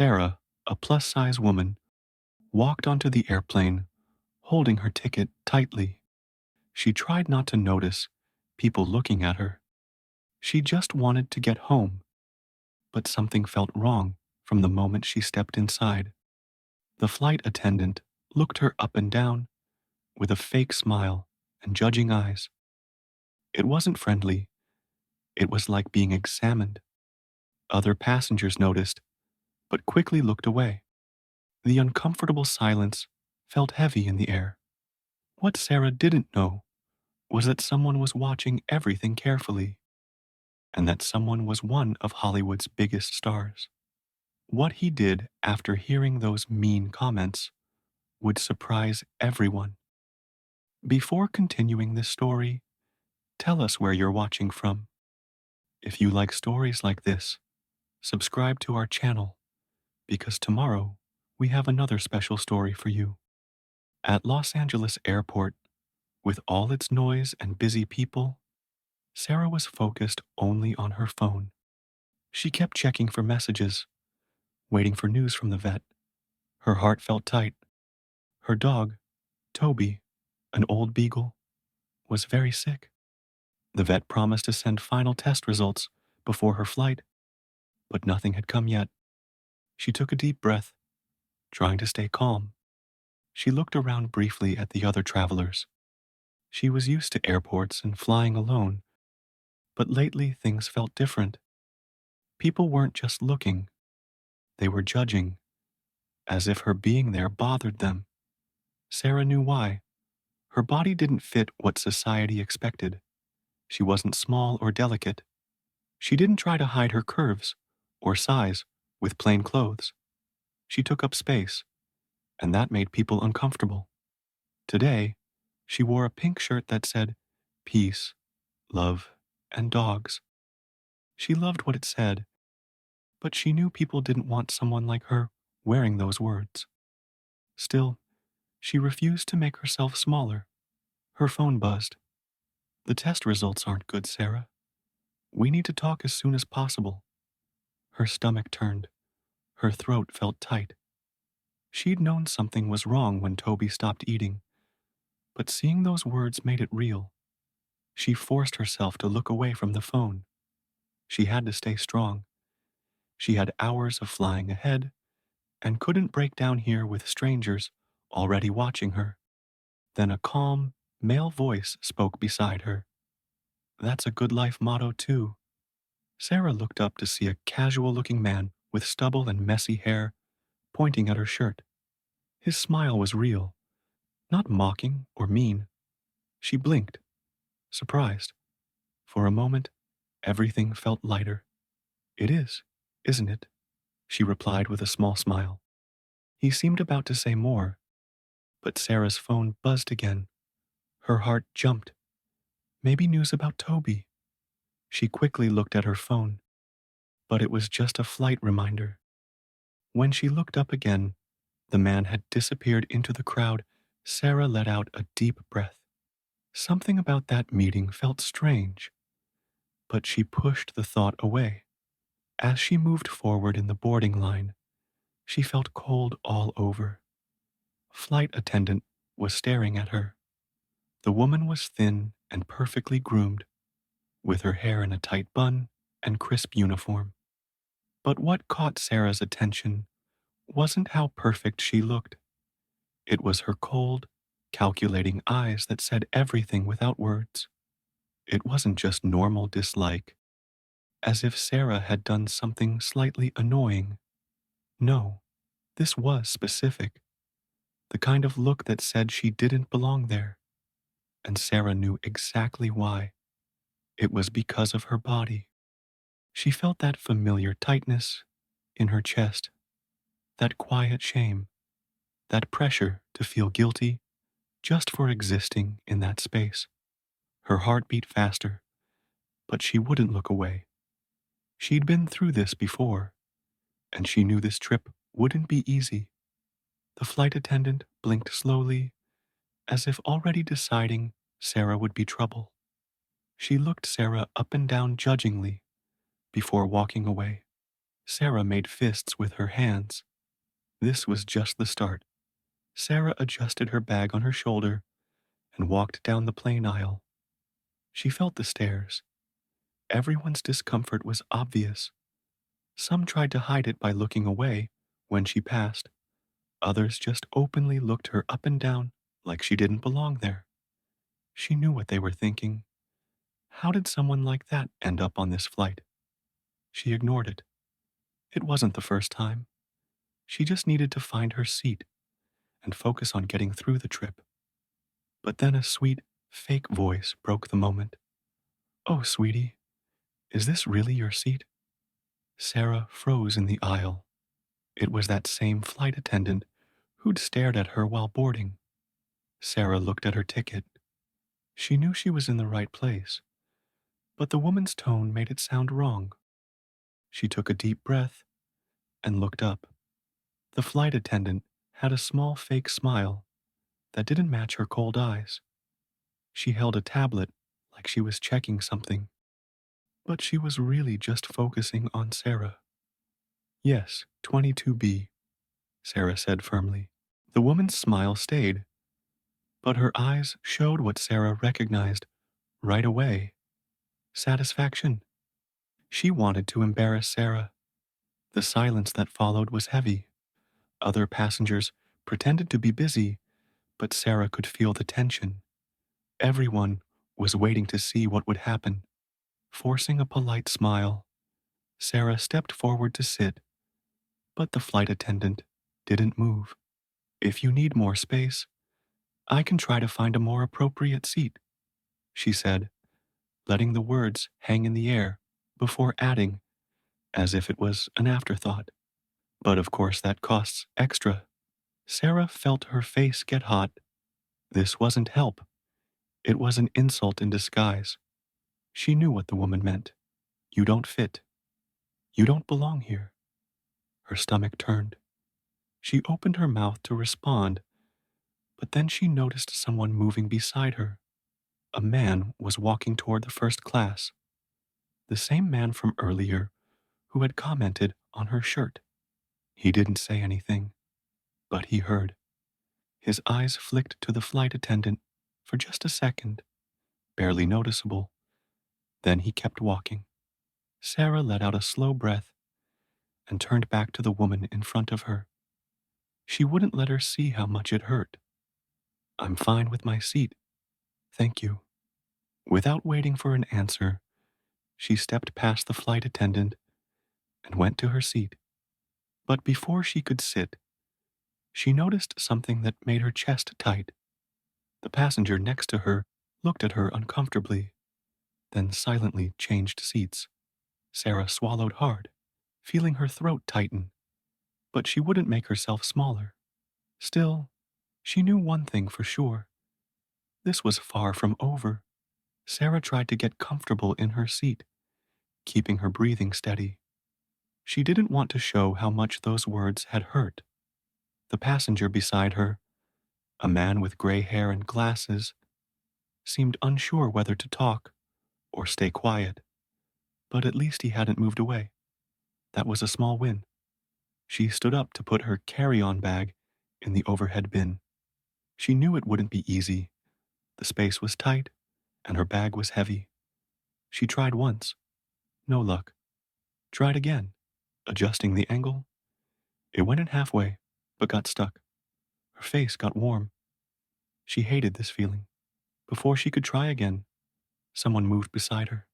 Sarah, a plus-size woman, walked onto the airplane, holding her ticket tightly. She tried not to notice people looking at her. She just wanted to get home, but something felt wrong from the moment she stepped inside. The flight attendant looked her up and down with a fake smile and judging eyes. It wasn't friendly, it was like being examined. Other passengers noticed, but quickly looked away. The uncomfortable silence felt heavy in the air. What Sarah didn't know was that someone was watching everything carefully, and that someone was one of Hollywood's biggest stars. What he did after hearing those mean comments would surprise everyone. Before continuing this story, tell us where you're watching from. If you like stories like this, subscribe to our channel, because tomorrow we have another special story for you. At Los Angeles Airport, with all its noise and busy people, Sarah was focused only on her phone. She kept checking for messages, waiting for news from the vet. Her heart felt tight. Her dog, Toby, an old beagle, was very sick. The vet promised to send final test results before her flight, but nothing had come yet. She took a deep breath, trying to stay calm. She looked around briefly at the other travelers. She was used to airports and flying alone, but lately things felt different. People weren't just looking, they were judging, as if her being there bothered them. Sarah knew why. Her body didn't fit what society expected. She wasn't small or delicate. She didn't try to hide her curves or size with plain clothes. She took up space, and that made people uncomfortable. Today, she wore a pink shirt that said, "Peace, love, and dogs." She loved what it said, but she knew people didn't want someone like her wearing those words. Still, she refused to make herself smaller. Her phone buzzed. "The test results aren't good, Sarah. We need to talk as soon as possible." Her stomach turned. Her throat felt tight. She'd known something was wrong when Toby stopped eating, but seeing those words made it real. She forced herself to look away from the phone. She had to stay strong. She had hours of flying ahead and couldn't break down here with strangers already watching her. Then a calm, male voice spoke beside her. "That's a good life motto, too." Sarah looked up to see a casual-looking man with stubble and messy hair pointing at her shirt. His smile was real, not mocking or mean. She blinked, surprised. For a moment, everything felt lighter. "It is, isn't it?" she replied with a small smile. He seemed about to say more, but Sarah's phone buzzed again. Her heart jumped. Maybe news about Toby. She quickly looked at her phone, but it was just a flight reminder. When she looked up again, the man had disappeared into the crowd. Sarah let out a deep breath. Something about that meeting felt strange, but she pushed the thought away. As she moved forward in the boarding line, she felt cold all over. A flight attendant was staring at her. The woman was thin and perfectly groomed, with her hair in a tight bun and crisp uniform. But what caught Sarah's attention wasn't how perfect she looked. It was her cold, calculating eyes that said everything without words. It wasn't just normal dislike, as if Sarah had done something slightly annoying. No, this was specific, the kind of look that said she didn't belong there. And Sarah knew exactly why. It was because of her body. She felt that familiar tightness in her chest, that quiet shame, that pressure to feel guilty just for existing in that space. Her heart beat faster, but she wouldn't look away. She'd been through this before, and she knew this trip wouldn't be easy. The flight attendant blinked slowly, as if already deciding Sarah would be trouble. She looked Sarah up and down judgingly before walking away. Sarah made fists with her hands. This was just the start. Sarah adjusted her bag on her shoulder and walked down the plane aisle. She felt the stares. Everyone's discomfort was obvious. Some tried to hide it by looking away when she passed. Others just openly looked her up and down like she didn't belong there. She knew what they were thinking. How did someone like that end up on this flight? She ignored it. It wasn't the first time. She just needed to find her seat and focus on getting through the trip. But then a sweet, fake voice broke the moment. "Oh, sweetie, is this really your seat?" Sarah froze in the aisle. It was that same flight attendant who'd stared at her while boarding. Sarah looked at her ticket. She knew she was in the right place, but the woman's tone made it sound wrong. She took a deep breath and looked up. The flight attendant had a small fake smile that didn't match her cold eyes. She held a tablet like she was checking something, but she was really just focusing on Sarah. "Yes, 22B," Sarah said firmly. The woman's smile stayed, but her eyes showed what Sarah recognized right away: satisfaction. She wanted to embarrass Sarah. The silence that followed was heavy. Other passengers pretended to be busy, but Sarah could feel the tension. Everyone was waiting to see what would happen. Forcing a polite smile, Sarah stepped forward to sit, but the flight attendant didn't move. "If you need more space, I can try to find a more appropriate seat," she said, letting the words hang in the air before adding, as if it was an afterthought. "But of course that costs extra." Sarah felt her face get hot. This wasn't help. It was an insult in disguise. She knew what the woman meant. "You don't fit. You don't belong here." Her stomach turned. She opened her mouth to respond, but then she noticed someone moving beside her. A man was walking toward the first class. The same man from earlier who had commented on her shirt. He didn't say anything, but he heard. His eyes flicked to the flight attendant for just a second, barely noticeable. Then he kept walking. Sarah let out a slow breath and turned back to the woman in front of her. She wouldn't let her see how much it hurt. "I'm fine with my seat. Thank you." Without waiting for an answer, she stepped past the flight attendant and went to her seat. But before she could sit, she noticed something that made her chest tight. The passenger next to her looked at her uncomfortably, then silently changed seats. Sarah swallowed hard, feeling her throat tighten, but she wouldn't make herself smaller. Still, she knew one thing for sure. This was far from over. Sarah tried to get comfortable in her seat, keeping her breathing steady. She didn't want to show how much those words had hurt. The passenger beside her, a man with gray hair and glasses, seemed unsure whether to talk or stay quiet, but at least he hadn't moved away. That was a small win. She stood up to put her carry-on bag in the overhead bin. She knew it wouldn't be easy. The space was tight, and her bag was heavy. She tried once. No luck. Tried again, adjusting the angle. It went in halfway, but got stuck. Her face got warm. She hated this feeling. Before she could try again, someone moved beside her.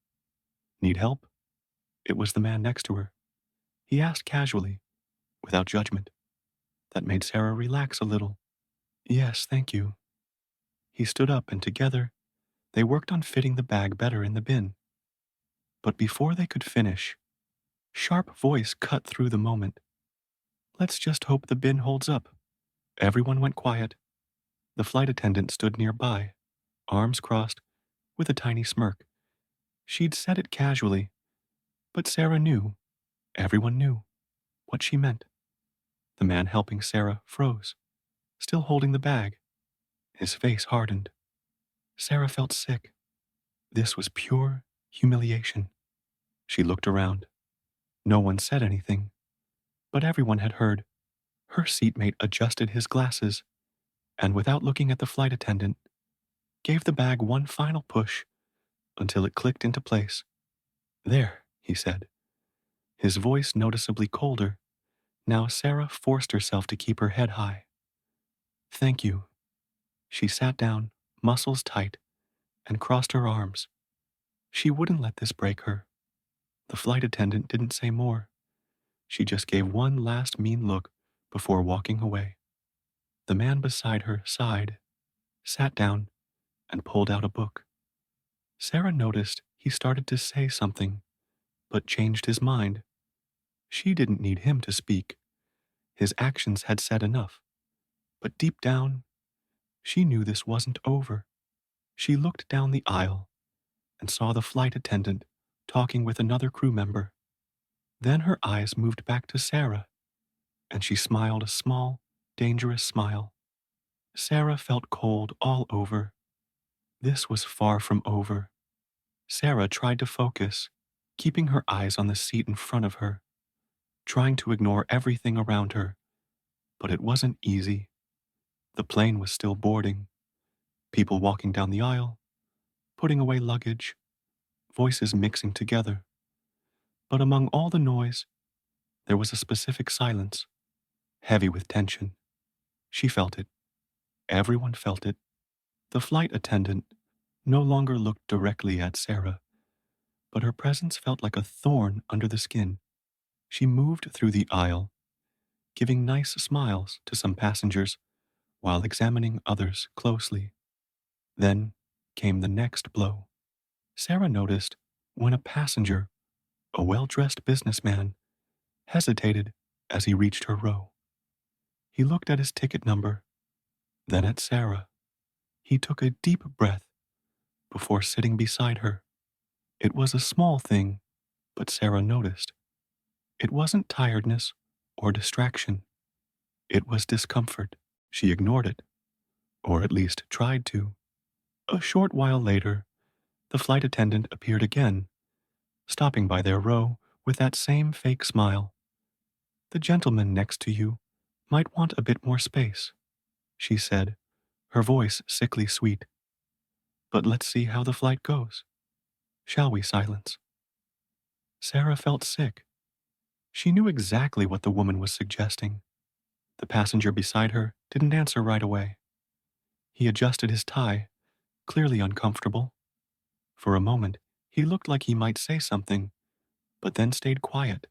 "Need help?" It was the man next to her. He asked casually, without judgment. That made Sarah relax a little. "Yes, thank you." He stood up and together, they worked on fitting the bag better in the bin. But before they could finish, sharp voice cut through the moment. "Let's just hope the bin holds up." Everyone went quiet. The flight attendant stood nearby, arms crossed, with a tiny smirk. She'd said it casually, but Sarah knew, everyone knew, what she meant. The man helping Sarah froze, still holding the bag. His face hardened. Sarah felt sick. This was pure humiliation. She looked around. No one said anything, but everyone had heard. Her seatmate adjusted his glasses and, without looking at the flight attendant, gave the bag one final push until it clicked into place. "There," he said, his voice noticeably colder. Now Sarah forced herself to keep her head high. "Thank you." She sat down, muscles tight, and crossed her arms. She wouldn't let this break her. The flight attendant didn't say more. She just gave one last mean look before walking away. The man beside her sighed, sat down, and pulled out a book. Sarah noticed he started to say something, but changed his mind. She didn't need him to speak. His actions had said enough. But deep down, she knew this wasn't over. She looked down the aisle and saw the flight attendant talking with another crew member. Then her eyes moved back to Sarah, and she smiled a small, dangerous smile. Sarah felt cold all over. This was far from over. Sarah tried to focus, keeping her eyes on the seat in front of her, trying to ignore everything around her. But it wasn't easy. The plane was still boarding. People walking down the aisle, putting away luggage, voices mixing together. But among all the noise, there was a specific silence, heavy with tension. She felt it. Everyone felt it. The flight attendant no longer looked directly at Sarah, but her presence felt like a thorn under the skin. She moved through the aisle, giving nice smiles to some passengers while examining others closely. Then came the next blow. Sarah noticed when a passenger, a well-dressed businessman, hesitated as he reached her row. He looked at his ticket number, then at Sarah. He took a deep breath before sitting beside her. It was a small thing, but Sarah noticed. It wasn't tiredness or distraction. It was discomfort. She ignored it, or at least tried to. A short while later, the flight attendant appeared again, stopping by their row with that same fake smile. "The gentleman next to you might want a bit more space," she said, her voice sickly sweet. "But let's see how the flight goes. Shall we, Silence?" Sarah felt sick. She knew exactly what the woman was suggesting. The passenger beside her didn't answer right away. He adjusted his tie, clearly uncomfortable. For a moment, he looked like he might say something, but then stayed quiet.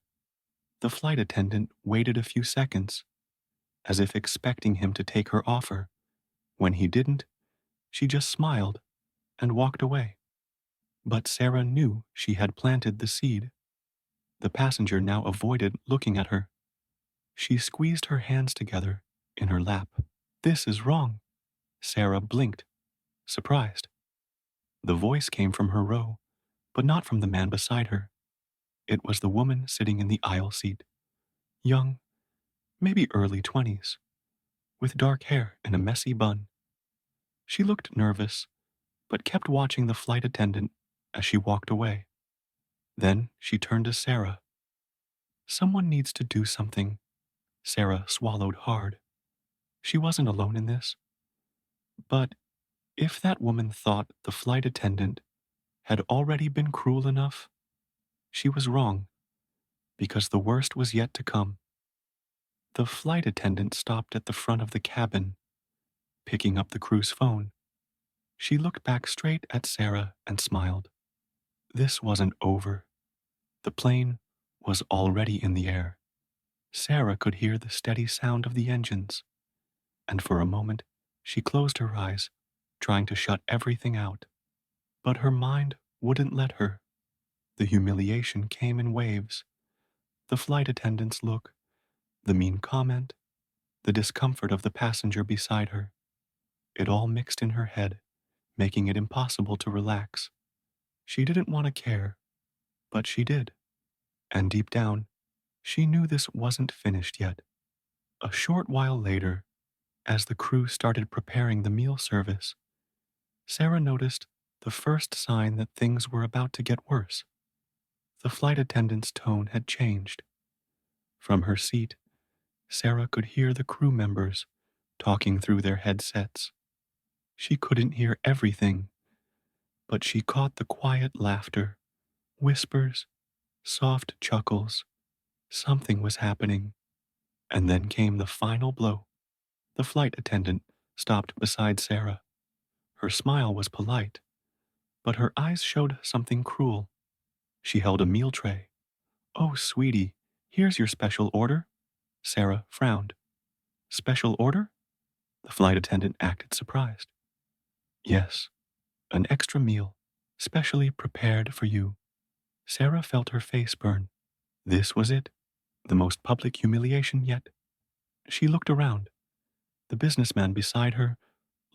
The flight attendant waited a few seconds, as if expecting him to take her offer. When he didn't, she just smiled and walked away. But Sarah knew she had planted the seed. The passenger now avoided looking at her. She squeezed her hands together in her lap. "This is wrong." Sarah blinked, surprised. The voice came from her row, but not from the man beside her. It was the woman sitting in the aisle seat. Young, maybe early 20s, with dark hair and a messy bun. She looked nervous, but kept watching the flight attendant as she walked away. Then she turned to Sarah. "Someone needs to do something." Sarah swallowed hard. She wasn't alone in this. But if that woman thought the flight attendant had already been cruel enough, she was wrong, because the worst was yet to come. The flight attendant stopped at the front of the cabin, picking up the crew's phone. She looked back straight at Sarah and smiled. This wasn't over. The plane was already in the air. Sarah could hear the steady sound of the engines, and for a moment she closed her eyes, trying to shut everything out. But her mind wouldn't let her. The humiliation came in waves. The flight attendant's look, the mean comment, the discomfort of the passenger beside her. It all mixed in her head, making it impossible to relax. She didn't want to care, but she did. And deep down, she knew this wasn't finished yet. A short while later, as the crew started preparing the meal service, Sarah noticed the first sign that things were about to get worse. The flight attendant's tone had changed. From her seat, Sarah could hear the crew members talking through their headsets. She couldn't hear everything, but she caught the quiet laughter, whispers, soft chuckles. Something was happening. And then came the final blow. The flight attendant stopped beside Sarah. Her smile was polite, but her eyes showed something cruel. She held a meal tray. "Oh, sweetie, here's your special order." Sarah frowned. "Special order?" The flight attendant acted surprised. "Yes, an extra meal, specially prepared for you." Sarah felt her face burn. This was it, the most public humiliation yet. She looked around. The businessman beside her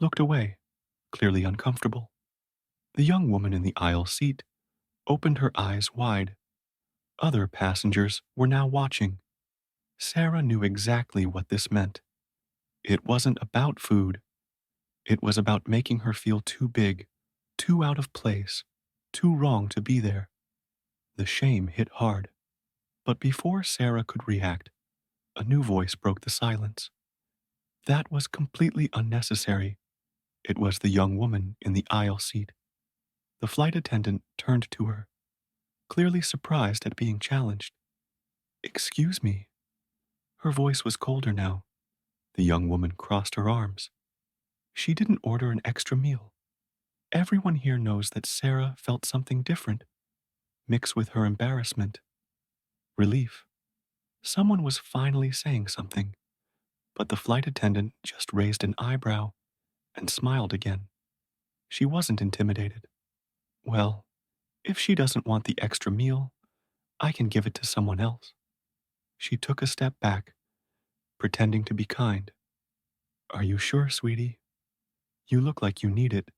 looked away, clearly uncomfortable. The young woman in the aisle seat opened her eyes wide. Other passengers were now watching. Sarah knew exactly what this meant. It wasn't about food. It was about making her feel too big, too out of place, too wrong to be there. The shame hit hard. But before Sarah could react, a new voice broke the silence. That was completely unnecessary. It was the young woman in the aisle seat. The flight attendant turned to her, clearly surprised at being challenged. "Excuse me." Her voice was colder now. The young woman crossed her arms. She didn't order an extra meal. Everyone here knows that Sarah felt something different, mixed with her embarrassment, relief. Someone was finally saying something, but the flight attendant just raised an eyebrow and smiled again. She wasn't intimidated. "Well, if she doesn't want the extra meal, I can give it to someone else." She took a step back, pretending to be kind. "Are you sure, sweetie? You look like you need it."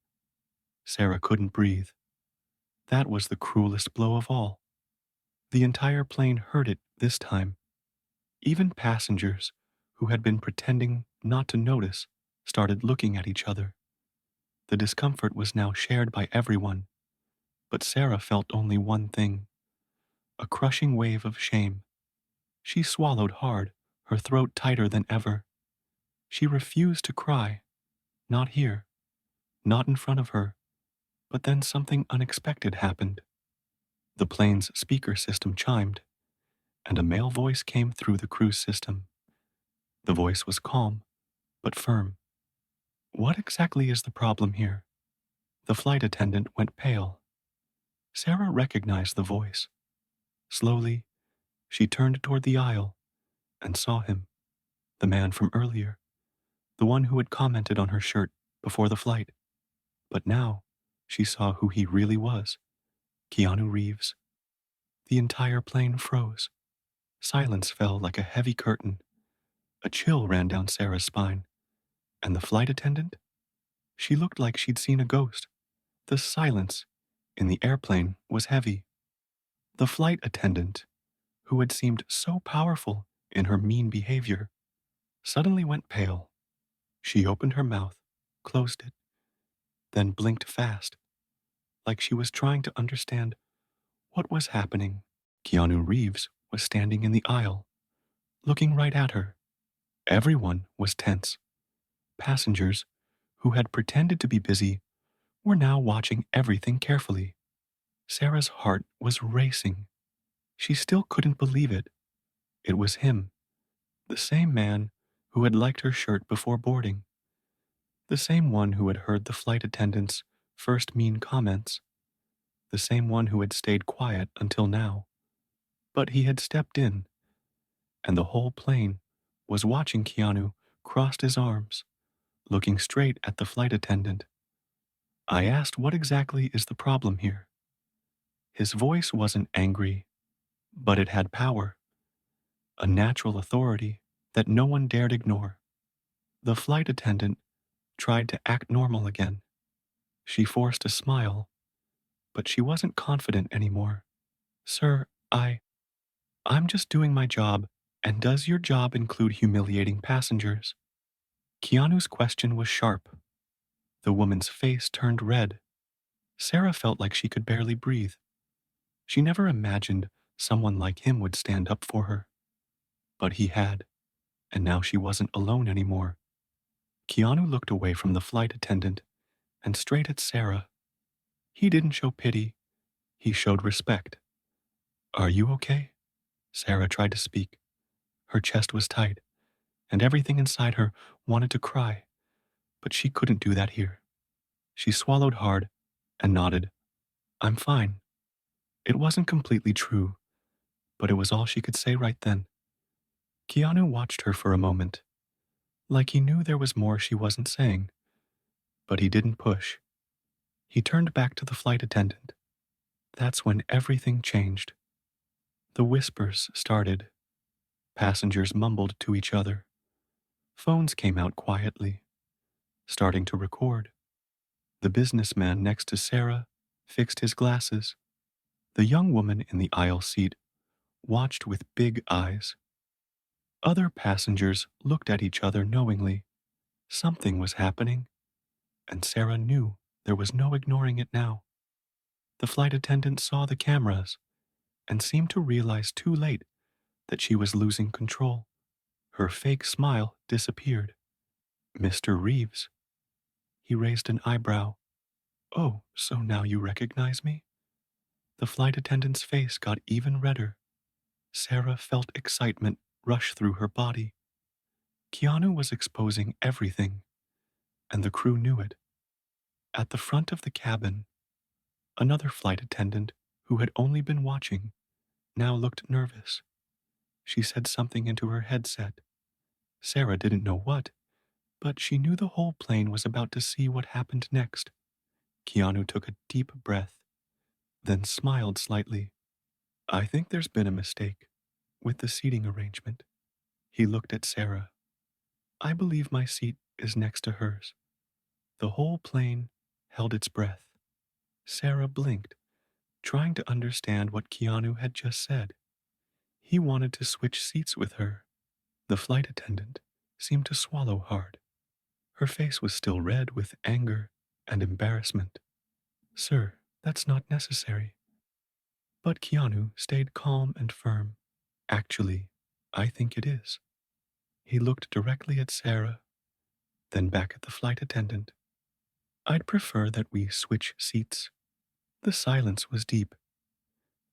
Sarah couldn't breathe. That was the cruelest blow of all. The entire plane heard it this time. Even passengers who had been pretending not to notice started looking at each other. The discomfort was now shared by everyone, but Sarah felt only one thing: a crushing wave of shame. She swallowed hard, her throat tighter than ever. She refused to cry. Not here, not in front of her. But then something unexpected happened. The plane's speaker system chimed, and a male voice came through the cruise system. The voice was calm, but firm. "What exactly is the problem here?" The flight attendant went pale. Sarah recognized the voice. Slowly, she turned toward the aisle and saw him, the man from earlier, the one who had commented on her shirt before the flight. But now, she saw who he really was: Keanu Reeves. The entire plane froze. Silence fell like a heavy curtain. A chill ran down Sarah's spine. And the flight attendant? She looked like she'd seen a ghost. The silence in the airplane was heavy. The flight attendant, who had seemed so powerful in her mean behavior, suddenly went pale. She opened her mouth, closed it, then blinked fast, like she was trying to understand what was happening. Keanu Reeves was standing in the aisle, looking right at her. Everyone was tense. Passengers, who had pretended to be busy, were now watching everything carefully. Sarah's heart was racing. She still couldn't believe it. It was him, the same man who had liked her shirt before boarding, the same one who had heard the flight attendant's first mean comments, the same one who had stayed quiet until now. But he had stepped in, and the whole plane was watching Keanu cross his arms, looking straight at the flight attendant. I asked, "What exactly is the problem here?" His voice wasn't angry, but it had power, a natural authority that no one dared ignore. The flight attendant tried to act normal again. She forced a smile, but she wasn't confident anymore. "Sir, I'm just doing my job, and does your job include humiliating passengers?" Keanu's question was sharp. The woman's face turned red. Sarah felt like she could barely breathe. She never imagined someone like him would stand up for her. But he had, and now she wasn't alone anymore. Keanu looked away from the flight attendant and straight at Sarah. He didn't show pity, he showed respect. Are you okay? Sarah tried to speak. Her chest was tight, and everything inside her wanted to cry, but she couldn't do that here. She swallowed hard and nodded. I'm fine. It wasn't completely true, but it was all she could say right then. Keanu watched her for a moment, like he knew there was more she wasn't saying, but he didn't push. He turned back to the flight attendant. That's when everything changed. The whispers started. Passengers mumbled to each other. Phones came out quietly, starting to record. The businessman next to Sarah fixed his glasses. The young woman in the aisle seat watched with big eyes. Other passengers looked at each other knowingly. Something was happening, and Sarah knew there was no ignoring it now. The flight attendant saw the cameras and seemed to realize too late that she was losing control. Her fake smile disappeared. Mr. Reeves. He raised an eyebrow. Oh, so now you recognize me? The flight attendant's face got even redder. Sarah felt excitement rush through her body. Keanu was exposing everything, and the crew knew it. At the front of the cabin, another flight attendant who had only been watching now looked nervous. She said something into her headset. Sarah didn't know what, but she knew the whole plane was about to see what happened next. Keanu took a deep breath, then smiled slightly. I think there's been a mistake with the seating arrangement. He looked at Sarah. I believe my seat is next to hers. The whole plane held its breath. Sarah blinked, trying to understand what Keanu had just said. He wanted to switch seats with her. The flight attendant seemed to swallow hard. Her face was still red with anger and embarrassment. Sir, that's not necessary. But Keanu stayed calm and firm. Actually, I think it is. He looked directly at Sarah, then back at the flight attendant. I'd prefer that we switch seats. The silence was deep.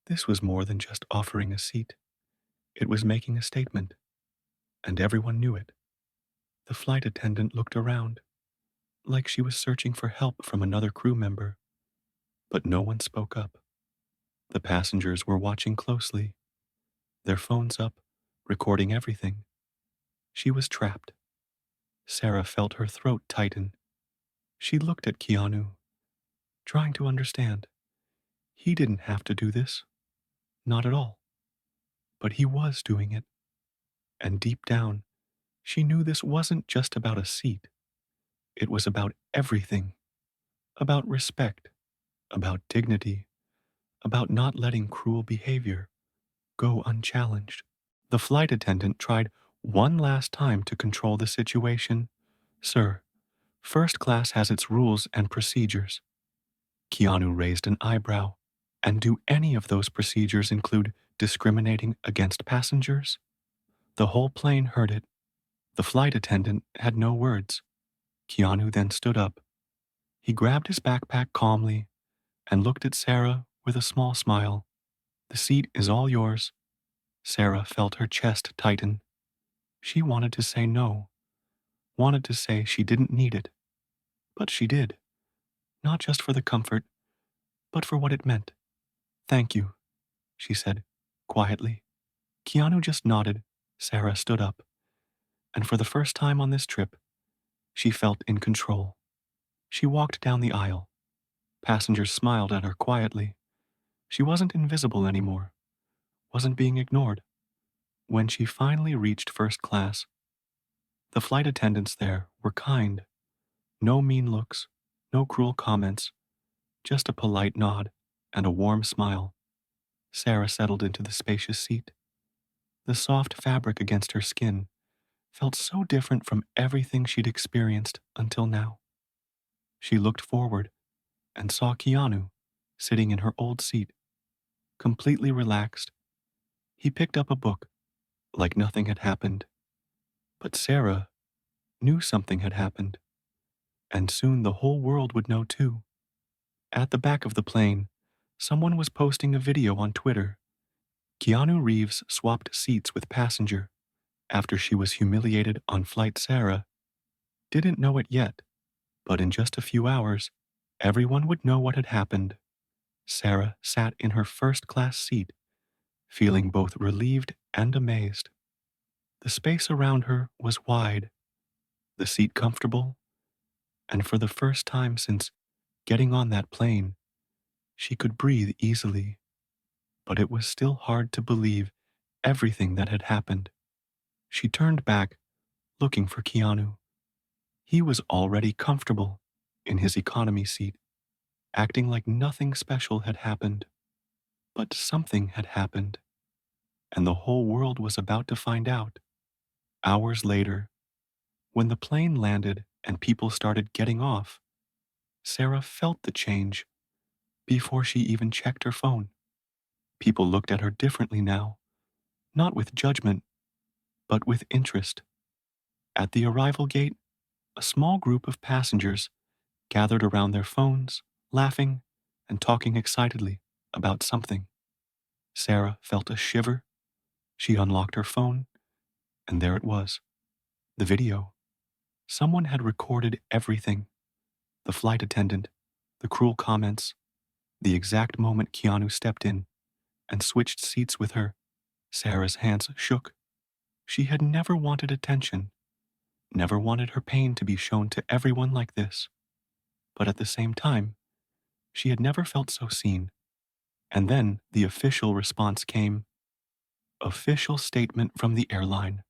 This was more than just offering a seat. It was making a statement, and everyone knew it. The flight attendant looked around, like she was searching for help from another crew member, but no one spoke up. The passengers were watching closely, their phones up, recording everything. She was trapped. Sarah felt her throat tighten. She looked at Keanu, trying to understand. He didn't have to do this. Not at all. But he was doing it. And deep down, she knew this wasn't just about a seat. It was about everything. About respect. About dignity. About not letting cruel behavior go unchallenged. The flight attendant tried one last time to control the situation. Sir, first class has its rules and procedures. Keanu raised an eyebrow. And do any of those procedures include discriminating against passengers? The whole plane heard it. The flight attendant had no words. Keanu then stood up. He grabbed his backpack calmly and looked at Sarah with a small smile. The seat is all yours. Sarah felt her chest tighten. She wanted to say no, wanted to say she didn't need it. But she did. Not just for the comfort, but for what it meant. Thank you, she said, quietly. Keanu just nodded. Sarah stood up, and for the first time on this trip, she felt in control. She walked down the aisle. Passengers smiled at her quietly. She wasn't invisible anymore, wasn't being ignored. When she finally reached first class, the flight attendants there were kind. No mean looks, no cruel comments, just a polite nod and a warm smile. Sarah settled into the spacious seat. The soft fabric against her skin felt so different from everything she'd experienced until now. She looked forward and saw Keanu sitting in her old seat. completely relaxed. He picked up a book, like nothing had happened. But Sarah knew something had happened, and soon the whole world would know too. At the back of the plane, someone was posting a video on Twitter. Keanu Reeves swapped seats with passenger after she was humiliated on flight. Sarah didn't know it yet, but in just a few hours, everyone would know what had happened. Sarah sat in her first class seat, feeling both relieved and amazed. The space around her was wide, the seat comfortable, and for the first time since getting on that plane, she could breathe easily. But it was still hard to believe everything that had happened. She turned back, looking for Keanu. He was already comfortable in his economy seat, acting like nothing special had happened. But something had happened, and the whole world was about to find out. Hours later, when the plane landed and people started getting off, Sarah felt the change before she even checked her phone. People looked at her differently now, not with judgment, but with interest. At the arrival gate, a small group of passengers gathered around their phones, laughing and talking excitedly about something. Sarah felt a shiver. She unlocked her phone, and there it was, the video. Someone had recorded everything: the flight attendant, the cruel comments, the exact moment Keanu stepped in and switched seats with her. Sarah's hands shook. She had never wanted attention, never wanted her pain to be shown to everyone like this. But at the same time, she had never felt so seen. And then the official response came. Official statement from the airline.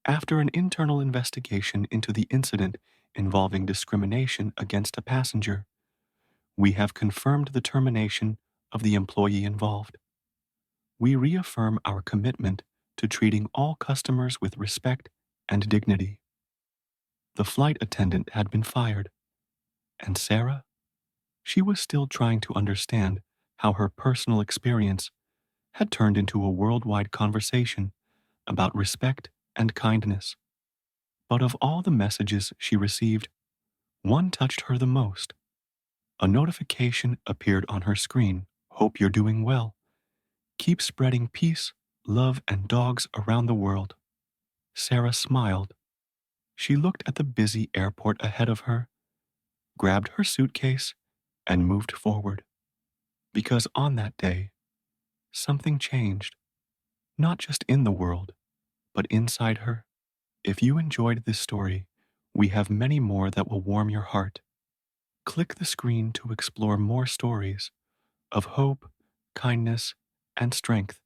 After an internal investigation into the incident involving discrimination against a passenger, we have confirmed the termination of the employee involved. We reaffirm our commitment to treating all customers with respect and dignity. The flight attendant had been fired, and Sarah, she was still trying to understand how her personal experience had turned into a worldwide conversation about respect and kindness. But of all the messages she received, one touched her the most. A notification appeared on her screen. Hope you're doing well. Keep spreading peace, love, and dogs around the world. Sarah smiled. She looked at the busy airport ahead of her, grabbed her suitcase, and moved forward. Because on that day, something changed, not just in the world, but inside her. If you enjoyed this story, we have many more that will warm your heart. Click the screen to explore more stories of hope, kindness, and strength.